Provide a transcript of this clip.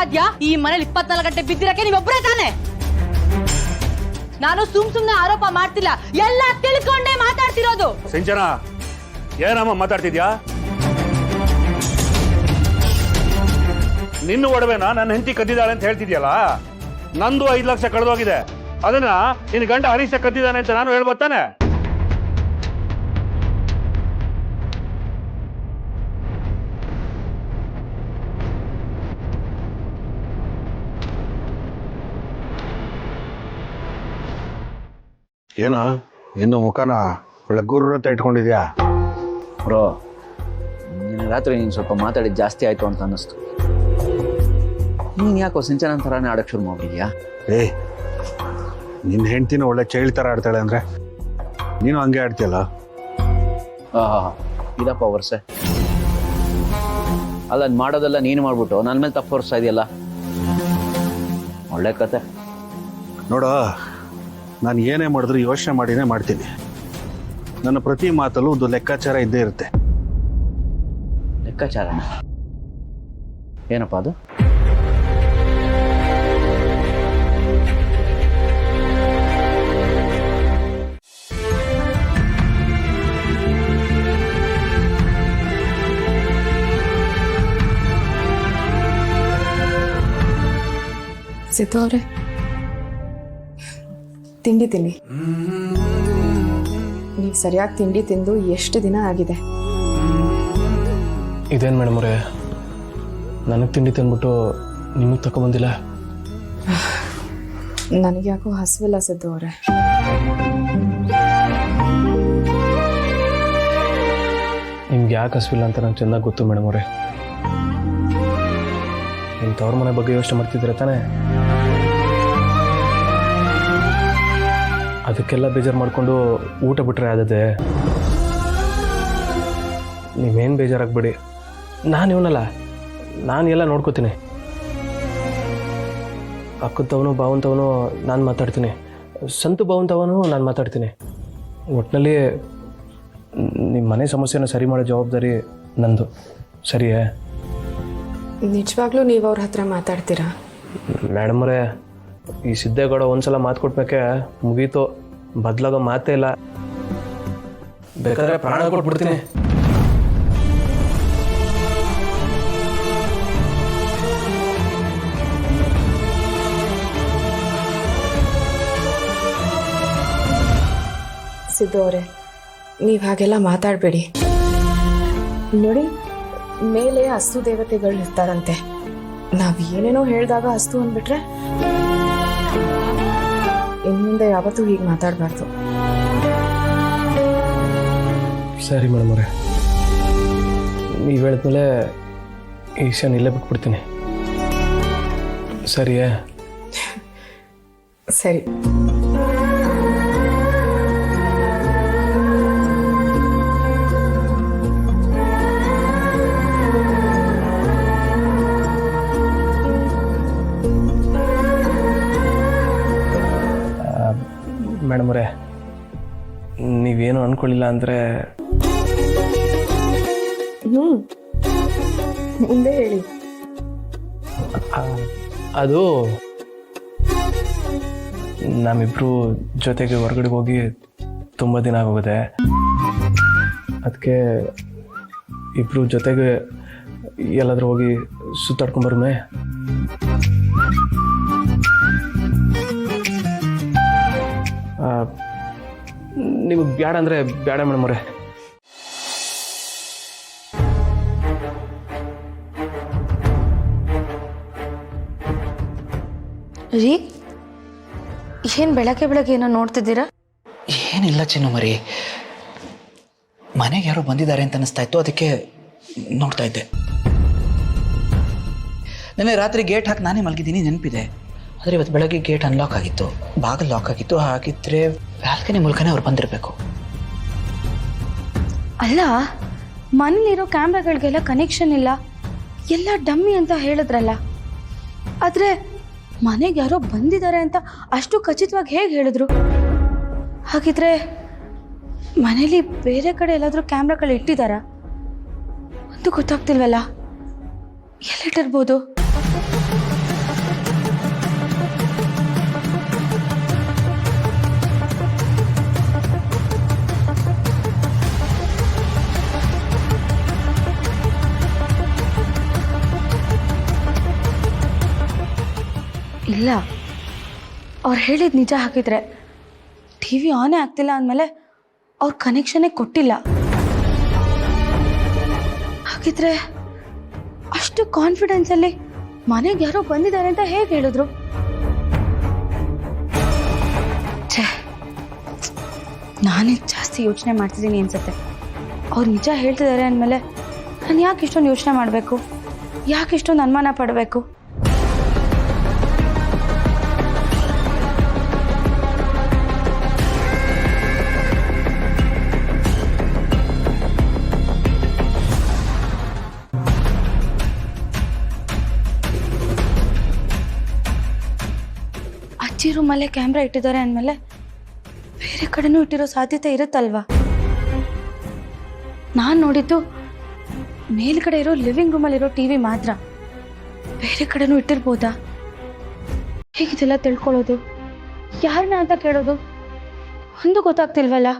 ಸಾಧ್ಯ? ಈ ಮನೇಲಿ 24 ಗಂಟೆ ಬಿದ್ದಿರಕ್ಕೆ ನೀವೊಬ್ಬರೇ ತಾನೆ. ನಾನು ಸುಮ್ನೆ ಆರೋಪ ಮಾಡ್ತಿಲ್ಲ, ಎಲ್ಲ ತಿಳ್ಕೊಂಡೇ ಮಾತಾಡ್ತಿರೋದು. ಸಿಂಚನಾ, ಏನಮ್ಮ ಮಾತಾಡ್ತಿದ್ಯಾ? ನಿನ್ನ ಒಡವೆನ ನನ್ನ ಹೆಂಡತಿ ಕದ್ದಿದ್ದಾಳೆ ಅಂತ ಹೇಳ್ತಿದ್ಯಲ್ಲ, ನಂದು 5 ಲಕ್ಷ ಕಳೆದೋಗಿದೆ. ಅದನ್ನ ನಿನ್ನ ಗಂಡ ಹರೀಶ ಕದ್ದಿದ್ದಾನೆ ಅಂತ ನಾನು ಹೇಳ್ಬೋತಾನೆ? ಏನೋ ಇನ್ನು ಮುಖನ ಒಳ್ಳೆ ಗುರು ಅಂತ ಇಟ್ಕೊಂಡಿದ್ಯಾ? ಬ್ರೋ, ನಿನ್ನೆ ರಾತ್ರಿ ನೀನು ಸ್ವಲ್ಪ ಮಾತಾಡಿದ್ದು ಜಾಸ್ತಿ ಆಯಿತು ಅಂತ ಅನ್ನಿಸ್ತು. ನೀನು ಯಾಕೋ ಸಿಂಚನ ಥರನೇ ಆಡೋಕ್ಕೆ ಶುರು ಮಾಡಿದ್ಯಾ? ನಿನ್ನ ಹೆಂಡ್ತಿನ ಒಳ್ಳೆ ಚೇಳಿ ಥರ ಆಡ್ತಾಳೆ ಅಂದರೆ ನೀನು ಹಂಗೆ ಆಡ್ತೀಯಲ್ಲ? ಇದಪ್ಪ ವರ್ಷೆ ಅಲ್ಲ, ಮಾಡೋದೆಲ್ಲ ನೀನು ಮಾಡ್ಬಿಟ್ಟು ನನ್ನ ಮೇಲೆ ತಪ್ಪು ಹೊರಿಸ್ತಾ ಇದೆಯಲ್ಲ. ಒಳ್ಳೆ ಕತೆ. ನೋಡು, ನಾನು ಏನೇ ಮಾಡಿದ್ರು ಯೋಚನೆ ಮಾಡಿನೇ ಮಾಡ್ತೀನಿ. ನನ್ನ ಪ್ರತಿ ಮಾತಲ್ಲೂ ಒಂದು ಲೆಕ್ಕಾಚಾರ ಇದ್ದೇ ಇರುತ್ತೆ. ಲೆಕ್ಕಾಚಾರನ? ಏನಪ್ಪ ಅದು? ಸಿದ್ದು ಅವರೇ, ತಿಂಡಿ ತಿನ್ನಿ. ನೀವು ಸರಿಯಾಗಿ ತಿಂಡಿ ತಿಂದು ಎಷ್ಟು ದಿನ ಆಗಿದೆ? ಇದೇನು ಮೇಡಮ್ ಅವರೇ, ನನಗೆ ತಿಂಡಿ ತಿಂದ್ಬಿಟ್ಟು ನಿಮಗೆ ತಗೊಂಬಂದಿಲ್ಲ? ನನಗೆ ಯಾಕೋ ಹಸಿವಿಲ್ಲ ಸಿದ್ದು ಅವರೇ. ನಿಮ್ಗೆ ಯಾಕೆ ಹಸಿವಿಲ್ಲ ಅಂತ ನಂಗೆ ಚೆನ್ನಾಗಿ ಗೊತ್ತು ಮೇಡಮ್ ಅವರೇ. ನಿಮ್ಮ ತವ್ರ ಮನೆ ಬಗ್ಗೆ ಯೋಚನೆ ಮಾಡ್ತಿದ್ದೀರ ತಾನೇ? ಅದಕ್ಕೆಲ್ಲ ಬೇಜಾರು ಮಾಡಿಕೊಂಡು ಊಟ ಬಿಟ್ಟರೆ ಆದದೆ. ನೀವೇನು ಬೇಜಾರಾಗಬೇಡಿ, ನಾನು ಇವನಲ್ಲ, ನಾನು ಎಲ್ಲ ನೋಡ್ಕೋತೀನಿ. ಅಕ್ಕದವನು ಭಾವಂತವನು ನಾನು ಮಾತಾಡ್ತೀನಿ, ಸಂತು ಭಾವಂತವನು ನಾನು ಮಾತಾಡ್ತೀನಿ. ಒಟ್ಟಿನಲ್ಲಿ ನಿಮ್ಮ ಮನೆ ಸಮಸ್ಯೆನ ಸರಿ ಮಾಡೋ ಜವಾಬ್ದಾರಿ ನಂದು. ಸರಿಯೇ? ನಿಜವಾಗ್ಲೂ ನೀವು ಅವ್ರ ಹತ್ರ ಮಾತಾಡ್ತೀರಾ? ಮೇಡಮ್ರೇ, ಈ ಸಿದ್ದೇಗೌಡ ಒಂದ್ಸಲ ಮಾತು ಕೊಟ್ಬೇಕೆ ಮುಗೀತು, ಬದಲಾಗೋ ಮಾತೇ ಇಲ್ಲ. ಬೇಕಾದ್ರೆ ಪ್ರಾಣ ಕೊಟ್ಬಿಡ್ತೀನಿ. ಸಿದ್ದು ಅವರೇ, ನೀವು ಹಾಗೆಲ್ಲ ಮಾತಾಡಬೇಡಿ. ನೋಡಿ, ಮೇಲೆ ಅಸ್ತು ದೇವತೆಗಳು ಇರ್ತಾರಂತೆ. ನಾವು ಏನೇನೋ ಹೇಳಿದಾಗ ಅಸ್ತು ಅಂದ್ಬಿಟ್ರೆ ಇನ್ಮುಂದೆ ಯಾವತ್ತೂ ಹೀಗೆ ಮಾತಾಡಬಾರ್ದು. ಸರಿ ಮೇಡಮ್ ಅವರೇ, ನೀವು ಹೇಳಿದ್ಮೇಲೆ ಈ ವಿಷಯ ಇಲ್ಲೇ ಬಿಟ್ಬಿಡ್ತೀನಿ. ಸರಿಯೇ? ಸರಿ. ಮೇಡಮ್ ಅವರೇ, ನೀವೇನು ಅಂದ್ಕೊಳ್ಳಿಲ್ಲ ಅಂದರೆ ಮುಂದೆ ಹೇಳಿ. ಅದು ನಮ್ಮಿಬ್ರು ಜೊತೆಗೆ ಹೊರಗಡೆ ಹೋಗಿ ತುಂಬ ದಿನ ಆಗೋಗಿದೆ. ಅದಕ್ಕೆ ಇಬ್ಬರು ಜೊತೆಗೆ ಎಲ್ಲಾದರೂ ಹೋಗಿ ಸುತ್ತಾಡ್ಕೊಂಬರ್ಮೆ. ನಿಮಗೆ ಬೇಡ ಅಂದರೆ ಬೇಡ ಮೇಡಮ್ ಅವರೇ. ರೀ, ಏನು ಬೆಳಗ್ಗೆ ಬೆಳಗ್ಗೆ ಏನೋ ನೋಡ್ತಿದ್ದೀರಾ? ಏನಿಲ್ಲ ಚಿನ್ನು ಮರಿ, ಮನೆಗೆ ಯಾರೋ ಬಂದಿದ್ದಾರೆ ಅಂತ ಅನಿಸ್ತಾ ಇತ್ತು, ಅದಕ್ಕೆ ನೋಡ್ತಾ ಇದ್ದೆ. ನೆನ್ನೆ ರಾತ್ರಿ ಗೇಟ್ ಹಾಕಿ ನಾನೇ ಮಲಗಿದ್ದೀನಿ, ನೆನಪಿದೆ. ಆದರೆ ಇವತ್ತು ಬೆಳಗ್ಗೆ ಗೇಟ್ ಅನ್ಲಾಕ್ ಆಗಿತ್ತು, ಬಾಗಿಲು ಲಾಕ್ ಆಗಿತ್ತು. ಹಾಗಿದ್ರೆ ಬ್ಯಾಲ್ಕನಿ ಮೂಲಕನೇ ಅವ್ರು ಬಂದಿರಬೇಕು. ಅಲ್ಲ, ಮನೇಲಿರೋ ಕ್ಯಾಮ್ರಾಗಳಿಗೆಲ್ಲ ಕನೆಕ್ಷನ್ ಇಲ್ಲ, ಎಲ್ಲ ಡಮ್ಮಿ ಅಂತ ಹೇಳಿದ್ರಲ್ಲ. ಆದರೆ ಮನೆಗೆ ಯಾರೋ ಬಂದಿದ್ದಾರೆ ಅಂತ ಅಷ್ಟು ಖಚಿತವಾಗಿ ಹೇಗೆ ಹೇಳಿದ್ರು? ಹಾಗಿದ್ರೆ ಮನೇಲಿ ಬೇರೆ ಕಡೆ ಎಲ್ಲಾದರೂ ಕ್ಯಾಮ್ರಾಗಳು ಇಟ್ಟಿದ್ದಾರಾ? ಒಂದು ಗೊತ್ತಾಗ್ತಿಲ್ವಲ್ಲ, ಎಲ್ಲಿಟ್ಟಿರ್ಬೋದು? ಅಲ್ಲ, ಅವ್ರು ಹೇಳಿದ ನಿಜ. ಹಾಕಿದ್ರೆ ಟಿ ವಿ ಆನೇ ಆಗ್ತಿಲ್ಲ ಅಂದಮೇಲೆ ಅವ್ರ ಕನೆಕ್ಷನ್ನೇ ಕೊಟ್ಟಿಲ್ಲ. ಹಾಗಿದ್ರೆ ಅಷ್ಟು ಕಾನ್ಫಿಡೆನ್ಸಲ್ಲಿ ಮನೆಗೆ ಯಾರೋ ಬಂದಿದ್ದಾರೆ ಅಂತ ಹೇಗೆ ಹೇಳಿದ್ರು? ಛೇ, ನಾನೇ ಜಾಸ್ತಿ ಯೋಚನೆ ಮಾಡ್ತಿದ್ದೀನಿ ಅನ್ಸುತ್ತೆ. ಅವ್ರು ನಿಜ ಹೇಳ್ತಿದ್ದಾರೆ ಅಂದಮೇಲೆ ನಾನು ಯಾಕೆ ಇಷ್ಟೊಂದು ಯೋಚನೆ ಮಾಡಬೇಕು? ಯಾಕೆ ಇಷ್ಟೊಂದು ಅನುಮಾನ ಪಡಬೇಕು? ಅಜ್ಜಿ ರೂಮಲ್ಲೇ ಕ್ಯಾಮ್ರಾ ಇಟ್ಟಿದ್ದಾರೆ ಅಂದಮೇಲೆ ಬೇರೆ ಕಡೆನೂ ಇಟ್ಟಿರೋ ಸಾಧ್ಯತೆ ಇರುತ್ತಲ್ವಾ? ನಾನು ನೋಡಿದ್ದು ಮೇಲ್ಗಡೆ ಇರೋ ಲಿವಿಂಗ್ ರೂಮಲ್ಲಿರೋ ಟಿ ವಿ ಮಾತ್ರ. ಬೇರೆ ಕಡೆನೂ ಇಟ್ಟಿರ್ಬೋದಾ? ಹೇಗಿದೆಲ್ಲ ತಿಳ್ಕೊಳ್ಳೋದು? ಯಾರನ್ನ ಅಂತ ಕೇಳೋದು? ಒಂದು ಗೊತ್ತಾಗ್ತಿಲ್ವಲ್ಲ.